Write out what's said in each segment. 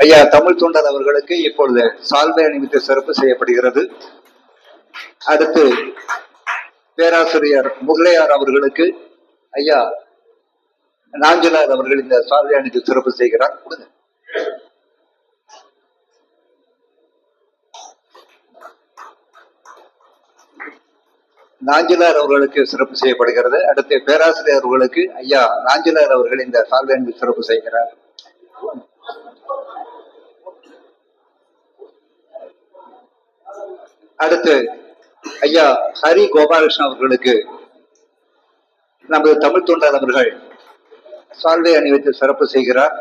ஐயா தமிழ் தொண்டர் அவர்களுக்கு இப்பொழுது சால்வை அணிவித்து சிறப்பு செய்யப்படுகிறது. அடுத்து பேராசிரியர் முகலையார் அவர்களுக்கு ஐயா நாஞ்சலார் அவர்கள் இந்த சால்வை அணிவித்து சிறப்பு செய்கிறார். நாஞ்சிலார் அவர்களுக்கு சிறப்பு செய்யப்படுகிறது. அடுத்து பேராசிரியர் அவர்களுக்கு ஐயா நாஞ்சிலார் அவர்கள் இந்த சால்வை அணிவித்து சிறப்பு செய்கிறார். அடுத்து ஐயா ஹரி கோபாலகிருஷ்ணன் அவர்களுக்கு நமது தமிழ் தொண்டர் அவர்கள் சால்வை அணிவித்து சிறப்பு செய்கிறார்.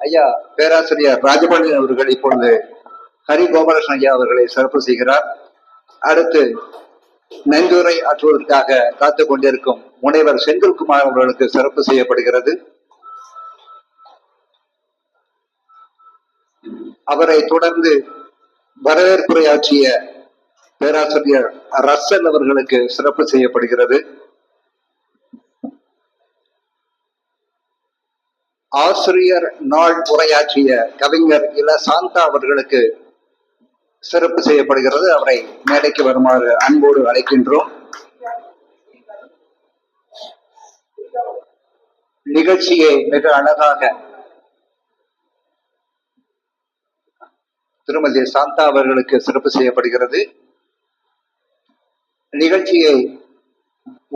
ஐயா பேராசிரியர் ராஜபாண்டியன் அவர்கள் இப்பொழுது ஹரி கோபாலகிருஷ்ணன் ஐயா அவர்களை சிறப்பு செய்கிறார். அடுத்து நன்றியுரை ஆற்றுவதற்காக காத்துக் கொண்டிருக்கும் முனைவர் செந்தில்குமார் அவர்களுக்கு சிறப்பு செய்யப்படுகிறது. அவரை தொடர்ந்து வரவேற்புரையாற்றிய பேராசிரியர் ரசல் அவர்களுக்கு சிறப்பு செய்யப்படுகிறது. ஆசிரியர் நாள் உரையாற்றிய கவிஞர் இல சாந்தா அவர்களுக்கு சிறப்பு செய்யப்படுகிறது. அவரை மேடைக்கு வருமாறு அன்போடு அழைக்கின்றோம். நிகழ்ச்சியை மிக அழகாக திருமதி சாந்தா அவர்களுக்கு சிறப்பு செய்யப்படுகிறது. நிகழ்ச்சியை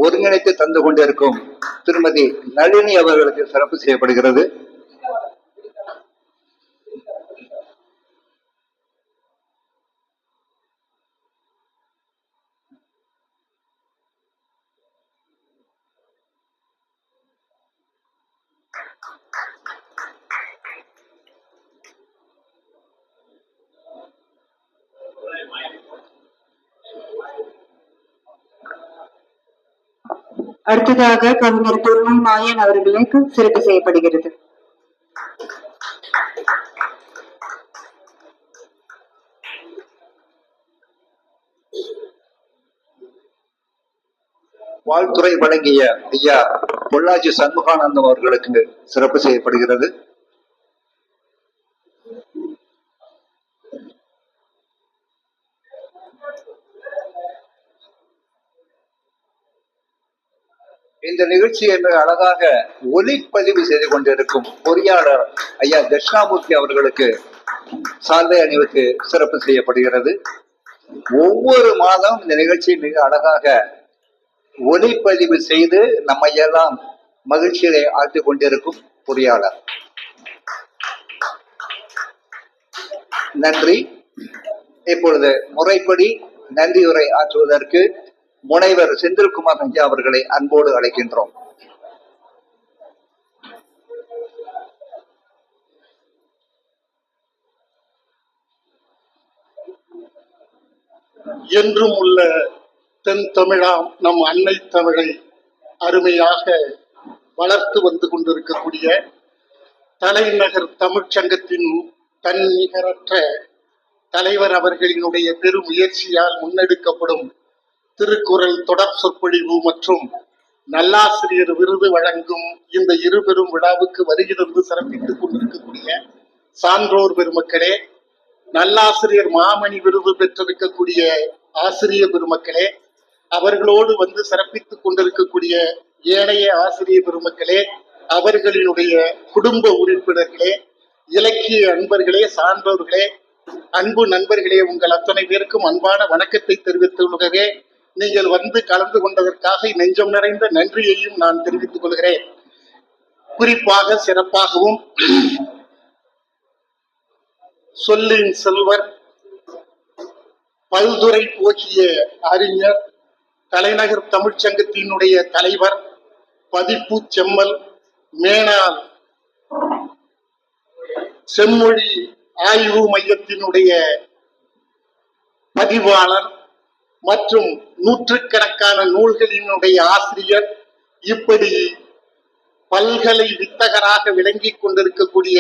ஒருங்கிணைத்து தந்து கொண்டிருக்கும் திருமதி நளினி அவர்களுக்கு சிறப்பு செய்யப்படுகிறது. அடுத்ததாக கவிஞர் பொருள் மாயன் அவர்களுக்கு சிறப்பு செய்யப்படுகிறது. வாழ்த்துறை வழங்கிய ஐயா பொள்ளாச்சி சண்முகானந்தம் அவர்களுக்கு சிறப்பு செய்யப்படுகிறது. இந்த நிகழ்ச்சியை மிக அழகாக ஒலிப்பதிவு செய்து கொண்டிருக்கும் பொறியாளர் ஐயா தட்சிணாமூர்த்தி அவர்களுக்கு சால்வை அணிவித்து சிறப்பு செய்யப்படுகிறது. ஒவ்வொரு மாதம் இந்த நிகழ்ச்சியை மிக அழகாக ஒலிப்பதிவு செய்து நம்மையெல்லாம் மகிழ்ச்சியை ஆற்றிக் கொண்டிருக்கும் பொறியாளர். நன்றி. இப்பொழுது முறைப்படி நன்றியுரை ஆற்றுவதற்கு முனைவர் செந்தில்குமார் ஐயா அவர்களை அன்போடு அழைக்கின்றோம். என்றும் உள்ள தென் தமிழாம் நம் அன்னை தமிழை அருமையாக வளர்த்து வந்து கொண்டிருக்கக்கூடிய தலைநகர் தமிழ்ச்சங்கத்தின் தன்னிகரற்ற தலைவர் அவர்களினுடைய பெரும் முயற்சியால் முன்னெடுக்கப்படும் திருக்குறள் தொடர் சொற்பொழிவு மற்றும் நல்லாசிரியர் விருது வழங்கும் இந்த இருபெரும் விழாவுக்கு வருகிறது சிறப்பித்துக் கொண்டிருக்கக்கூடிய சான்றோர் பெருமக்களே, நல்லாசிரியர் மாமணி விருது பெற்றிருக்கக்கூடிய ஆசிரியர் பெருமக்களே, அவர்களோடு வந்து சிறப்பித்துக் கொண்டிருக்கக்கூடிய ஏனைய ஆசிரியர் பெருமக்களே, அவர்களினுடைய குடும்ப உறுப்பினர்களே, இலக்கிய அன்பர்களே, சான்றோர்களே, அன்பு நண்பர்களே, உங்கள் அத்தனை பேருக்கும் அன்பான வணக்கத்தை தெரிவித்துள்ளவே நீங்கள் வந்து கலந்து கொண்டதற்காக நெஞ்சம் நிறைந்த நன்றியையும் நான் தெரிவித்துக் கொள்கிறேன். குறிப்பாக சிறப்பாகவும் சொல்லின் செல்வர், பல்துறை போக்கிய அறிஞர், தலைநகர் தமிழ்ச்சங்கத்தினுடைய தலைவர், பதிப்பு செம்மல், மேனாள் செம்மொழி ஆய்வு மையத்தினுடைய பதிவாளர் மற்றும் நூற்றுக்கணக்கான நூல்களினுடைய ஆசிரியர், இப்படி பல்கலை வித்தகராக விளங்கிக் கொண்டிருக்கக்கூடிய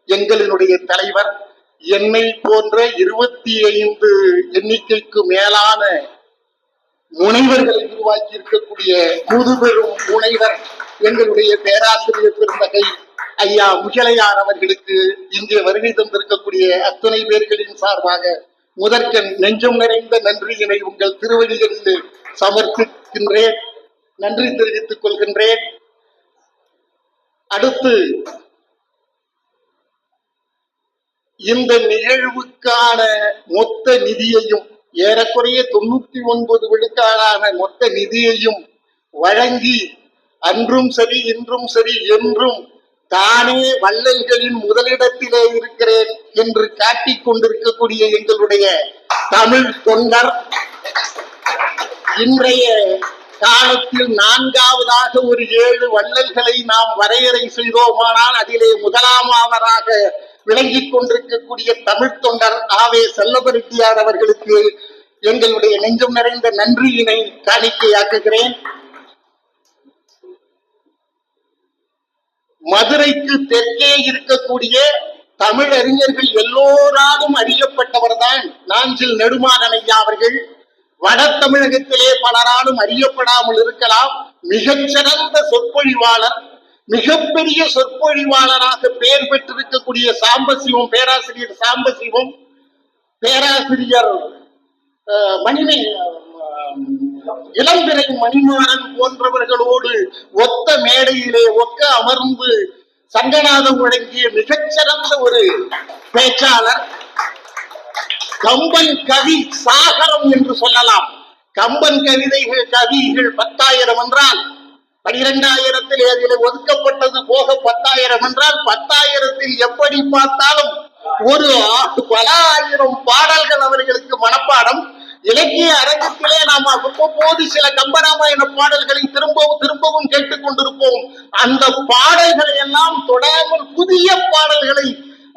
எங்களினுடைய தலைவர், என்னை போன்ற 25 எண்ணிக்கைக்கு மேலான முனைவர்களை உருவாக்கி இருக்கக்கூடிய முதுபெரும் முனைவர் எங்களுடைய பேராசிரியர் பெருந்தகை ஐயா முகலையார் அவர்களுக்கு இங்கே வருகை தந்திருக்கக்கூடிய அத்தனை பேர்களின் சார்பாக முதற்கண் நெஞ்சம் நிறைந்த நன்றியினை உங்கள் திருவடிகளில் சமர்ப்பிக்கின்றேன், நன்றி தெரிவித்துக் கொள்கின்றேன். அடுத்து இந்த நிகழ்வுக்கான மொத்த நிதியையும் ஏறக்குறைய 99 விழுக்காடான மொத்த நிதியையும் வழங்கி அன்றும் சரி இன்றும் சரி என்றும் தானே வள்ளல்களின் முதலிடத்திலே இருக்கிறேன் என்று காட்டிக் கொண்டிருக்கக்கூடிய எங்களுடைய தமிழ் தொண்டர் இன்றைய காலத்தில் 4வதாக ஒரு 7 வள்ளல்களை நாம் வரையறை செய்தோமானால் அதிலே முதலாமாவதாக விளங்கிக் கொண்டிருக்கக்கூடிய தமிழ் தொண்டர் ஆவே செல்லபெருட்டியார் அவர்களுக்கு எங்களுடைய நெஞ்சம் நிறைந்த நன்றியினை காணிக்கையாக்குகிறேன். மதுரைக்கு தெற்கே இருக்கக்கூடிய தமிழறிஞர்கள் எல்லோராலும் அறியப்பட்டவர்தான் நாஞ்சில் நெடுமாறன் ஐயா அவர்கள். வட தமிழகத்திலே பலராலும் அறியப்படாமல் இருக்கலாம். மிகச்சிறந்த சொற்பொழிவாளர், மிகப்பெரிய சொற்பொழிவாளராக பெயர் பெற்றிருக்கக்கூடிய சாம்பசிவம், பேராசிரியர் சாம்பசிவம், பேராசிரியர் இளம்பிறை மணிமாறன் போன்றவர்களோடு ஒத்த மேடையிலே ஒக்க அமர்ந்து சங்கநாதம் வழங்கிய மிகச்சிறந்த ஒரு பேச்சாளர். கம்பன் கவி சாகரம் என்று சொல்லலாம். கம்பன் கவிதைகள் கவிகள் 10,000 என்றால் 12,000 அதில் ஒதுக்கப்பட்டது போக 10,000 என்றால் 10,000 எப்படி பார்த்தாலும் ஒரு பல ஆயிரம் பாடல்கள் அவர்களுக்கு மனப்பாடம். இலக்கிய அரங்கத்திலே நாம் அவ்வப்போது சில கம்பராமாயண பாடல்களை திரும்பவும் கேட்டுக் கொண்டிருப்போம். அந்த பாடல்களை எல்லாம் தொடாமல் புதிய பாடல்களை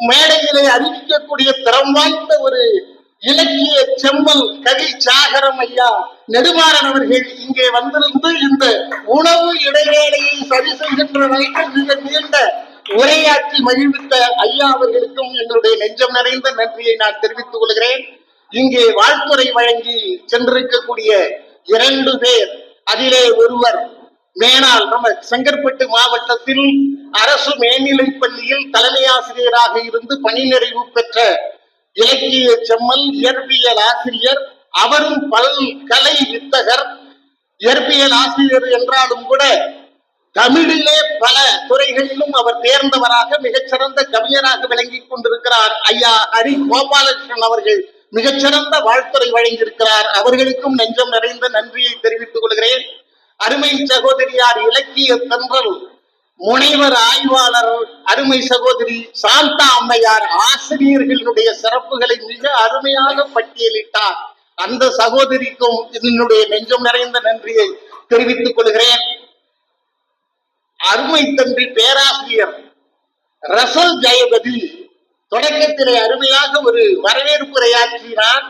மேடையிலே அறிவிக்கக்கூடிய திறம் வாய்ந்த ஒரு இலக்கிய செம்மல் கவி சாகரம் ஐயா நெடுமாறன் அவர்கள் இங்கே வந்திருந்து இந்த உணவு இடைவேளையை சரி செய்கின்ற வகையில் மிக நீண்ட உரையாற்றி மகிழ்வித்த ஐயா அவர்களுக்கும் எங்களுடைய நெஞ்சம் நிறைந்த நன்றியை நான் தெரிவித்துக் கொள்கிறேன். இங்கே வாழ்த்துறை வழங்கி சென்றிருக்கக்கூடிய 2 பேர், அதிலே ஒருவர் மேனாள் நம்ம செங்கற்பட்டு மாவட்டத்தில் அரசு மேல்நிலைப் பள்ளியில் தலைமை ஆசிரியராக இருந்து பணி நிறைவு பெற்ற இலக்கிய செம்மல் இயற்பியல் ஆசிரியர். அவரும் பல்கலை வித்தகர், இயற்பியல் ஆசிரியர் என்றாலும் கூட தமிழிலே பல துறைகளிலும் அவர் தேர்ந்தவராக மிகச்சிறந்த கவிஞராக விளங்கிக் கொண்டிருக்கிறார். ஐயா ஹரி கோபாலகிருஷ்ணன் அவர்கள் மிகச்சிறந்த வாழ்த்துறை வழங்கியிருக்கிறார். அவர்களுக்கும் நெஞ்சம் நிறைந்த நன்றியை தெரிவித்துக் கொள்கிறேன். அருமை சகோதரியார் இலக்கிய தென்றல் முனைவர் ஆய்வாளர் அருமை சகோதரி சாந்தா அம்மையார் ஆசிரியர்களுடைய சிறப்புகளை மிக அருமையாக பட்டியலிட்டார். அந்த சகோதரிக்கும் என்னுடைய நெஞ்சம் நிறைந்த நன்றியை தெரிவித்துக் கொள்கிறேன். அருமை தம்பி பேராசிரியர் ரசல் ஜெயபதி தொடக்கத்திலே அருமையாக ஒரு வரவேற்புரையாற்றினார்.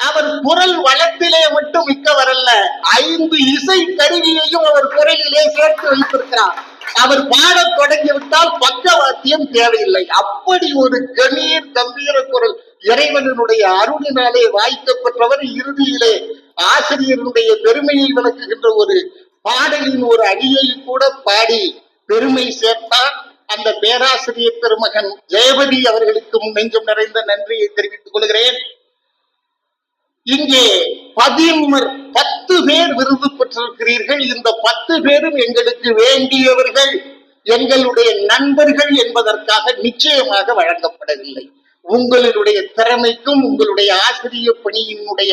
அவர் குரல் வளத்திலே மட்டும் மிக்கவரல்ல, 5 இசை கருவியையும் அவர் குரலிலே சேர்த்து வைத்திருக்கிறார். அவர் பாடத் தொடங்கிவிட்டால் பக்கவாத்தியம் தேவையில்லை. அப்படி ஒரு கம்பீர குரல் இறைவனுடைய அருளினாலே வாய்க்கப்பெற்றவர். இறுதியிலே ஆசிரியருடைய பெருமையை விளக்குகின்ற ஒரு பாடலின் ஒரு அடியை கூட பாடி பெருமை சேர்த்தார். அந்த பேராசிரியர் பெருமகன் ஜெயபதி அவர்களுக்கும் நெஞ்சம் நிறைந்த நன்றியை தெரிவித்துக் கொள்கிறேன். இங்கே 10 பேர் விருது பெற்றிருக்கிறீர்கள். இந்த 10 பேரும் எங்களுக்கு வேண்டியவர்கள், எங்களுடைய நண்பர்கள் என்பதற்காக நிச்சயமாக வழங்கப்படவில்லை. உங்களுடைய திறமைக்கும் உங்களுடைய ஆசிரியர் பணியினுடைய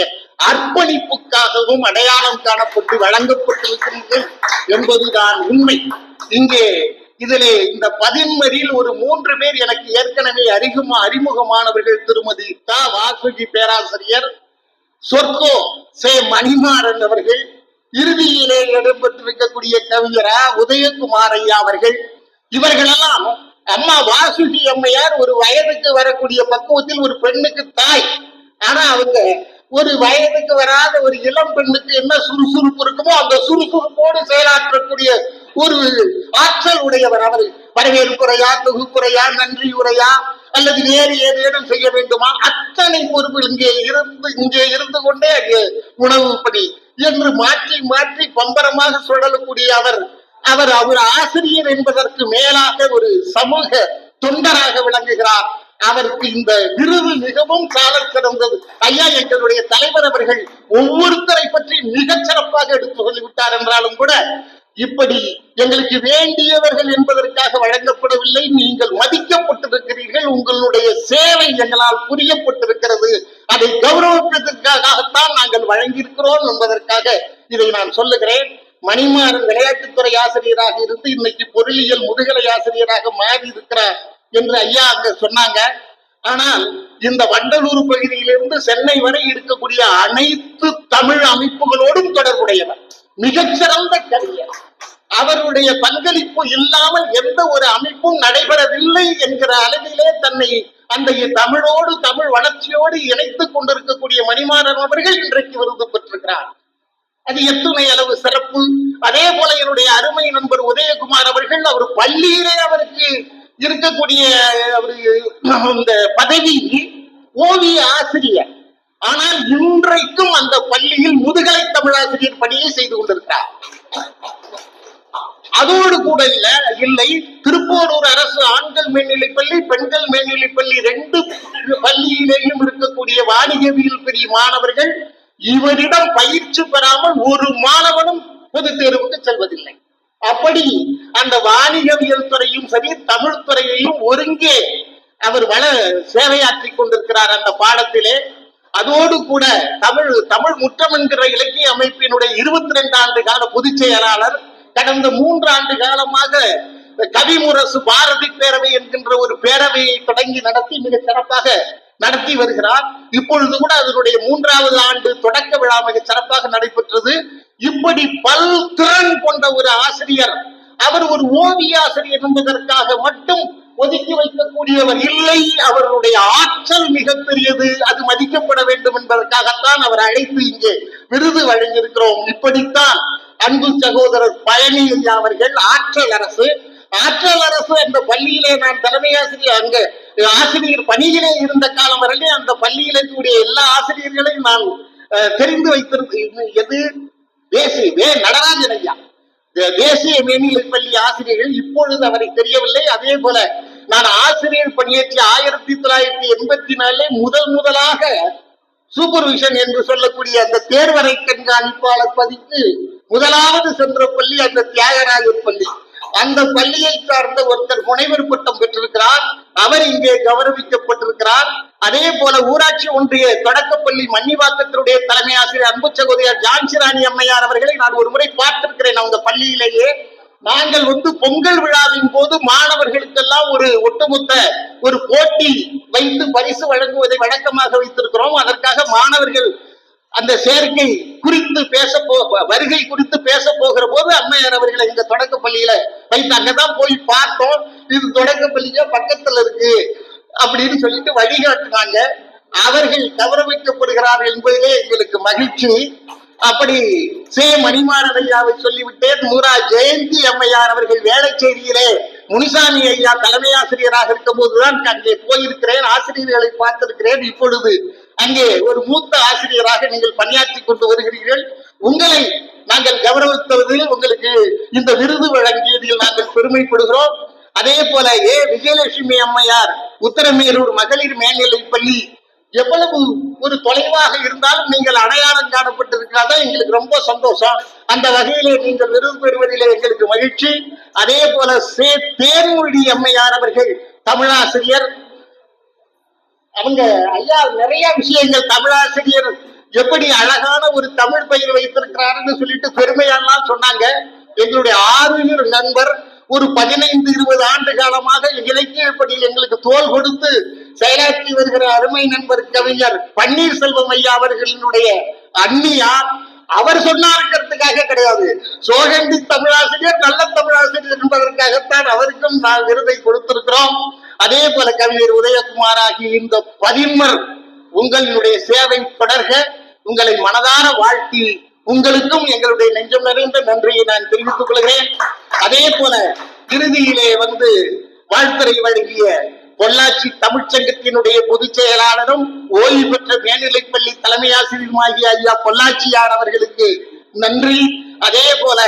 அர்ப்பணிப்புக்காகவும் அடையாளம் காணப்பட்டு வழங்கப்பட்டிருக்கிறீர்கள் என்பதுதான் உண்மை. இங்கே இதிலே இந்த 10 ஒரு 3 பேர் எனக்கு ஏற்கனவே அறிமுகமானவர்கள். திருமதி த வாசுகி பேராசிரியர், சொர்க்கோ சே மணிமாறன் அவர்கள், இறுதியிலே இடம்பெற்றிருக்கக்கூடிய கவிஞரா உதயகுமார் ஐயா அவர்கள். இவர்களெல்லாம் அம்மா வாசுகி அம்மையார் ஒரு வயதுக்கு வரக்கூடிய பக்குவத்தில் ஒரு பெண்ணுக்கு தாய். ஆனா அவங்க ஒரு வயதுக்கு வராத ஒரு இளம் பெண்ணுக்கு என்ன சுறுசுறுப்பு இருக்குமோ அந்த சுறுசுறுப்போடு செயலாற்றக்கூடிய ஒரு ஆற்றல் உடையவர். அவர் வரவேற்புரையா, தொகுப்புரையா, நன்றி உரையா, அல்லது வேறு ஏதேனும் செய்ய வேண்டுமா? அத்தனை பொறுப்பு இங்கே இருந்து கொண்டே அங்கே உணவு பணி என்று மாற்றி மாற்றி பம்பரமாக சுழலக்கூடிய அவர் ஆசிரியர் என்பதற்கு மேலாக ஒரு சமூக தொண்டராக விளங்குகிறார். அவருக்கு இந்த விருது மிகவும் சாலச் சிறந்தது. ஐயா, எங்களுடைய தலைவர் அவர்கள் ஒவ்வொருத்தரை பற்றி மிகச் சிறப்பாக எடுத்து சொல்லிவிட்டார் என்றாலும் கூட, இப்படி எங்களுக்கு வேண்டியவர்கள் என்பதற்காக வழங்கப்படவில்லை. நீங்கள் மதிக்கப்பட்டிருக்கிறீர்கள், உங்களுடைய சேவை எங்களால் புரியப்பட்டிருக்கிறது, அதை கௌரவிப்பதற்காகத்தான் நாங்கள் வழங்கியிருக்கிறோம் என்பதற்காக இதை நான் சொல்லுகிறேன். மணிமாறன் விளையாட்டுத்துறை ஆசிரியராக இருந்து இன்னைக்கு பொருளியல் முதுகலை ஆசிரியராக மாறி இருக்கிறார் என்று ஐயா அங்க சொன்னாங்க. ஆனால் இந்த வண்டலூர் பகுதியிலிருந்து சென்னை வரை இருக்கக்கூடிய அனைத்து தமிழ் அமைப்புகளோடும் தொடர்புடையவர், மிகச்சிறந்த கவிஞர். அவருடைய பங்களிப்பு இல்லாமல் எந்த ஒரு அமைப்பும் நடைபெறவில்லை என்கிற அளவிலே தன்னை அந்த தமிழோடு தமிழ் வளர்ச்சியோடு இணைத்துக் கொண்டிருக்கக்கூடிய மணிமாறன் அவர்கள் இன்றைக்கு விருது பெற்றிருக்கிறார். அது எத்துணை அளவு சிறப்பு. அதே போல என்னுடைய அருமை நண்பர் உதயகுமார் அவர்கள், அவர் பள்ளியிலே அவருக்கு இருக்கக்கூடிய இந்த பதவி ஓவிய ஆசிரியர். ஆனால் இன்றைக்கும் அந்த பள்ளியில் முதுகலை தமிழாசிரியர் பணியை செய்து கொண்டிருக்கிறார். அதோடு கூட இல்லை, திருப்போரூர் அரசு ஆண்கள் மேல்நிலைப் பள்ளி, பெண்கள் மேல்நிலைப் பள்ளி 2 பள்ளியிலேயும் இருக்கக்கூடிய வாணிகவியல் பிரிவு மாணவர்கள் இவரிடம் பயிற்சி பெறாமல் ஒரு மாணவனும் பொது தேர்வுக்கு செல்வதில்லை. அப்படி அந்த வாணிகவியல் துறையும் சரி, தமிழ் துறையையும் ஒருங்கே அவர் சேவையாற்றிக் கொண்டிருக்கிறார் அந்த பாடத்திலே. அதோடு கூட தமிழ் முற்றம் என்கிற இலக்கிய அமைப்பினுடைய 22 ஆண்டு கால பொதுச் செயலாளர், கடந்த 3 ஆண்டு காலமாக கவிமுரசு பாரதி பேரவை என்கின்ற ஒரு பேரவையை தொடங்கி நடத்தி மிக சிறப்பாக நடத்தி வருகிறார். இப்பொழுது கூட அதனுடைய 3வது ஆண்டு தொடக்க விழா மிக சிறப்பாக நடைபெற்றது. இப்படி பல்திறன் கொண்ட ஒரு ஆசிரியர், அவர் ஒரு ஓவிய ஆசிரியர் என்பதற்காக மட்டும் ஒதுக்கி வைக்கக்கூடியவர் இல்லை. அவருடைய ஆற்றல் மிகப்பெரியது, அது மதிக்கப்பட வேண்டும் என்பதற்காகத்தான் அவர் அழைத்து இங்கே விருது வழங்கியிருக்கிறோம். இப்படித்தான் அன்பு சகோதரர் பழனி ஐயா அவர்கள் ஆற்றல் அரசு என்ற பள்ளியிலே நான் தலைமை ஆசிரியர், அங்க ஆசிரியர் பணியிலே இருந்த காலம் வரையிலே அந்த பள்ளியிலே கூடிய எல்லா ஆசிரியர்களையும் நான் தெரிந்து வைத்திருந்தேன். நடராஜன் ஐயா தேசிய மேல்நிலைப் பள்ளி ஆசிரியர்கள், இப்பொழுது அவரை தெரியவில்லை. அதே போல நான் ஆசிரியர் பணியேற்றி 1984 முதலாக சூப்பர்விஷன் என்று சொல்லக்கூடிய அந்த தேர்வரை கண்காணிப்பாளர் பதிக்கு முதலாவது சென்ற பள்ளி அந்த தியாகராஜர் பள்ளி. அந்த பள்ளியை சார்ந்த ஒருத்தர் முனைவர் பட்டம் பெற்றிருக்கிறார், அவர் இங்கே கௌரவிக்கப்பட்டிருக்கிறார். அதே போல ஊராட்சி ஒன்றிய தொடக்கப்பள்ளி மன்னிவாக்கத்தினுடைய தலைமை ஆசிரியர் அன்பு சகோதரர் ஜான்சிராணி அம்மையார் அவர்களை நான் ஒரு முறை பார்த்திருக்கிறேன். அவங்க பள்ளியிலேயே நாங்கள் பொங்கல் விழாவின் போது மாணவர்களுக்கெல்லாம் ஒரு ஒட்டுமொத்த ஒரு போட்டி வைத்து பரிசு வழங்குவதை வழக்கமாக வைத்திருக்கிறோம். அதற்காக மாணவர்கள் அந்த சேர்க்கை குறித்து வருகை குறித்து பேச போகிற போது அம்மையார் அவர்களை எங்க தொடக்க பள்ளியில வைத்து அங்கதான் போய் பார்த்தோம். இது தொடக்க பள்ளியா பக்கத்துல இருக்கு அப்படின்னு சொல்லிட்டு வழிகாட்டுனாங்க. அவர்கள் கௌரவிக்கப்படுகிறார்கள் என்பதிலே எங்களுக்கு மகிழ்ச்சி. அப்படி மணிமாறன் ஐயாவை சொல்லிவிட்டேன். மூரா ஜெயந்தி அம்மையார் அவர்கள் வேளச்சேரியிலே முனிசாமி ஐயா தலைமை ஆசிரியராக இருக்கும் போதுதான் அங்கே போயிருக்கிறேன், ஆசிரியர்களை பார்த்திருக்கிறேன். இப்பொழுது அங்கே ஒரு மூத்த ஆசிரியராக நீங்கள் பணியாற்றி கொண்டு வருகிறீர்கள். உங்களை நாங்கள் கௌரவித்ததில், உங்களுக்கு இந்த விருது வழங்கியதில் நாங்கள் பெருமைப்படுகிறோம். அதே போல விஜயலட்சுமி அம்மையார் உத்தரமேரூர் மகளிர் மேல்நிலைப் பள்ளி, எவ்வளவு ஒரு தொலைவாக இருந்தாலும் நீங்கள் அடையாளம் காணப்பட்டிருக்கிறதா எங்களுக்கு ரொம்ப சந்தோஷம். அந்த வகையிலே நீங்கள் விருது பெறுவதிலே எங்களுக்கு மகிழ்ச்சி. அதே போல தேன்மொழி அம்மையார் அவர்கள் தமிழாசிரியர், அவங்க ஐயா நிறைய விஷயங்கள் தமிழாசிரியர் எப்படி அழகான ஒரு தமிழ் பெயர் வைத்திருக்கிறாருன்னு சொல்லிட்டு பெருமையெல்லாம் சொன்னாங்க. எங்களுடைய ஆறுயிர் நண்பர், ஒரு 15-20 ஆண்டு காலமாக இலக்கிய பணியில் எங்களுக்கு தோள் கொடுத்து செயலாற்றி வருகிற அருமை நண்பர் கவிஞர் பன்னீர்செல்வம் ஐயா அவர்களினுடைய அண்ணியார். அவர் சொன்னாருக்கிறதுக்காக கிடையாது, சோகண்டி தமிழாசிரியர் நல்ல தமிழாசிரியர் என்பதற்காகத்தான் அவருக்கும் நான் விருதை கொடுத்திருக்கிறோம். அதே போல கவிஞர் உதயகுமார் ஆகிய இந்த 10 உங்களுடைய சேவை தொடர்க உங்களை மனதார வாழ்த்தி உங்களுக்கும் எங்களுடைய நெஞ்சம் நிறைந்த நன்றியை நான் தெரிவித்துக் கொள்கிறேன். அதே போல இறுதியிலே வாழ்த்துரை வழங்கிய பொள்ளாச்சி தமிழ்ச்சங்கத்தினுடைய பொதுச் செயலாளரும் ஓய்வு பெற்ற மேல்நிலைப்பள்ளி தலைமை ஆசிரியருமாகிய ஐயா பொள்ளாச்சியார் அவர்களுக்கு நன்றி. அதே போல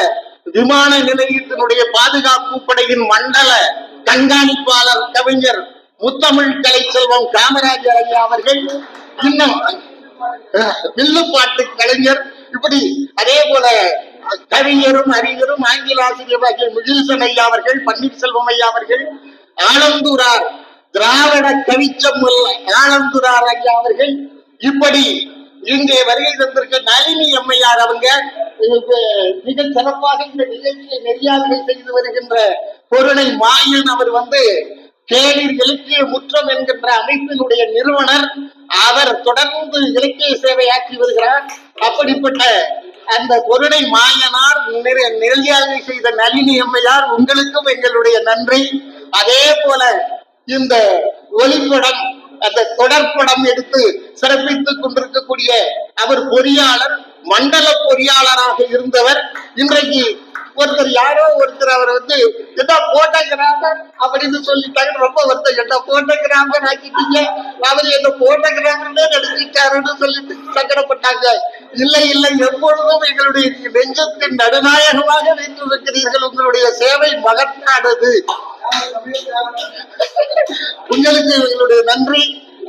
விமான நிலையத்தினுடைய பாதுகாப்பு படையின் மண்டல கண்காணிப்பாளர் கவிஞர் முத்தமிழ் கலைச்செல்வம் காமராஜர் ஐயா அவர்கள், இன்னும் வில்லுப்பாட்டு கலைஞர், இப்படி அதே போல கவிஞரும் அறிஞரும் ஆங்கில ஆசிரியர் முகில்சன் ஐயா அவர்கள், பன்னீர்செல்வம் ஐயா அவர்கள், ஆலந்தூரார் திராவிட கவிச்சொல் ஆலந்தூரார் ஐயா அவர்கள், இப்படி இங்கே வருகை தந்திருக்க நளினி அம்மையார் அவங்க மிக சிறப்பாக இந்த நிகழ்ச்சியை நெறியாளுகை செய்து வருகின்ற பொருளை மாயன் அவர் கேளிர் இலக்கிய முற்றம் என்கின்ற அமைப்பினுடைய நிறுவனர். அவர் தொடர்ந்து இலக்கிய சேவையாற்றி வருகிறார். அப்படிப்பட்ட அந்த பொருளை மாயனார் நெறியாளுகை செய்த நளினி அம்மையார், உங்களுக்கும் எங்களுடைய நன்றி. அதே போல இந்த ஒளிப்படம், அந்த தொடர்படம் எடுத்து சிறப்பித்துக் கொண்டிருக்கக்கூடிய அவர் பொறியாளர், மண்டல பொறியாளராக இருந்தவர். இன்றைக்கு ஒருத்தர் யாரோ ஒருத்தர் அவர் என்ன போட்டோகிராஃபர் அப்படின்னு சொல்லிட்டாங்க. ரொம்ப வருத்தம், என்ன போட்டோகிராஃபர் ஆக்கிட்டீங்க, அவர் என்ன போட்டோகிராஃபர்னே நடிச்சிட்டாருன்னு சொல்லிட்டு சங்கடப்பட்டாங்க. இல்லை இல்லை, எப்பொழுதும் எங்களுடைய நெஞ்சத்தின் நடுநாயகமாக வைத்திருக்கிறீர்கள். உங்களுடைய சேவை மகத்தானது. உங்களுக்கு எங்களுடைய நன்றி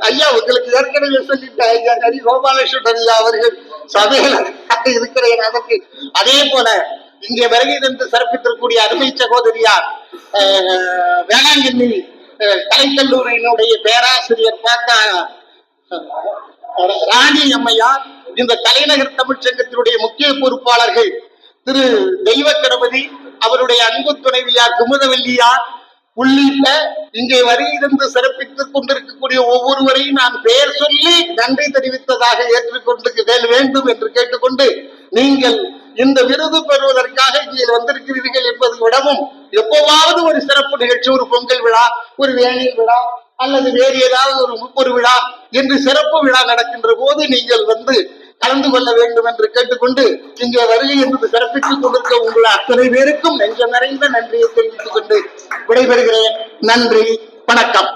ஐயா. உங்களுக்கு ஏற்கனவே சொல்லிட்ட ஐயா ஹரி கோபாலகிருஷ்ணன் ஐயா அவர்கள் சபையில இருக்கிறேன். அதற்கு அதே போல இங்கே வருகை தந்து சிறப்பித்திருக்கூடிய அருமை சகோதரியார் வேளாங்கண்ணி கலைக்கல்லூரியினுடைய பேராசிரியர் ராணி அம்மையார், இந்த தலைநகர் தமிழ்ச்சங்கத்தினுடைய முக்கிய பொறுப்பாளர்கள் திரு தெய்வ கணபதி, அவருடைய அன்பு துணைவியார் குமுதவல்லியார் உள்ளிட்ட இங்கே வருகிறது சிறப்பித்துக் கொண்டிருக்கக்கூடிய ஒவ்வொருவரையும் நான் பெயர் சொல்லி நன்றி தெரிவித்ததாக ஏற்றுக்கொண்டு வேண்டும் என்று கேட்டுக்கொண்டு, நீங்கள் இந்த விருது பெறுவதற்காக இங்கே வந்திருக்கிறீர்கள் என்பதை விடவும், எப்போவாவது ஒரு சிறப்பு நிகழ்ச்சி, ஒரு பொங்கல் விழா, ஒரு வேணில் விழா அல்லது வேறு ஏதாவது ஒரு முப்பொரு விழா என்று சிறப்பு விழா நடக்கின்ற போது நீங்கள் கலந்து கொள்ள வேண்டும் என்று கேட்டுக்கொண்டு, இங்கே வருகை என்பது சிறப்பித்துக் கொண்டிருக்க உங்கள் அத்தனை பேருக்கும் நெஞ்ச நிறைந்த நன்றியை தெரிவித்துக் கொண்டு விடைபெறுகிறேன். நன்றி, வணக்கம்.